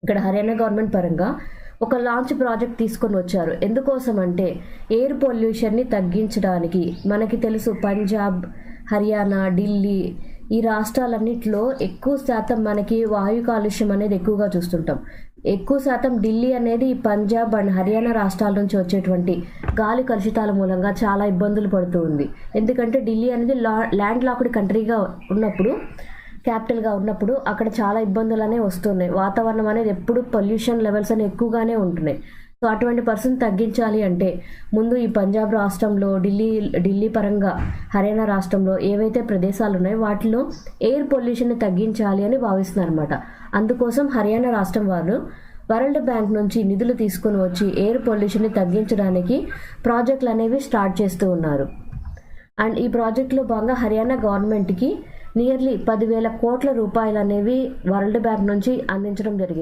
ఇక్కడ హర్యానా గవర్నమెంట్ పరంగా ఒక లాంచ్ ప్రాజెక్ట్ తీసుకొని వచ్చారు. ఎందుకోసం అంటే ఎయిర్ పొల్యూషన్ని తగ్గించడానికి. మనకి తెలుసు పంజాబ్, హర్యానా, ఢిల్లీ ఈ రాష్ట్రాలన్నింటిలో ఎక్కువ శాతం మనకి వాయు కాలుష్యం అనేది ఎక్కువగా చూస్తుంటాం. ఎక్కువ శాతం ఢిల్లీ అనేది పంజాబ్ అండ్ హర్యానా రాష్ట్రాల నుంచి వచ్చేటువంటి గాలి కలుషితాల మూలంగా చాలా ఇబ్బందులు పడుతూ ఉంది. ఎందుకంటే ఢిల్లీ అనేది ల్యాండ్ లాక్డ్ కంట్రీగా ఉన్నప్పుడు, క్యాపిటల్గా ఉన్నప్పుడు అక్కడ చాలా ఇబ్బందులు అనేవి వస్తున్నాయి. వాతావరణం అనేది ఎప్పుడు పొల్యూషన్ లెవెల్స్ అనేవి ఎక్కువగానే ఉంటున్నాయి. సో అటువంటి పరిస్థితిని తగ్గించాలి అంటే ముందు ఈ పంజాబ్ రాష్ట్రంలో, ఢిల్లీ పరంగా హర్యానా రాష్ట్రంలో ఏవైతే ప్రదేశాలు ఉన్నాయో వాటిలో ఎయిర్ పొల్యూషన్ని తగ్గించాలి అని భావిస్తున్నారు అనమాట. అందుకోసం హర్యానా రాష్ట్రం వారు వరల్డ్ బ్యాంక్ నుంచి నిధులు తీసుకొని వచ్చి ఎయిర్ పొల్యూషన్ని తగ్గించడానికి ప్రాజెక్టులు అనేవి స్టార్ట్ చేస్తూ ఉన్నారు. అండ్ ఈ ప్రాజెక్టులో భాగంగా హర్యానా గవర్నమెంట్కి నియర్లీ 10,000 కోట్ల రూపాయలు అనేవి వరల్డ్ బ్యాంక్ నుంచి అందించడం జరిగింది.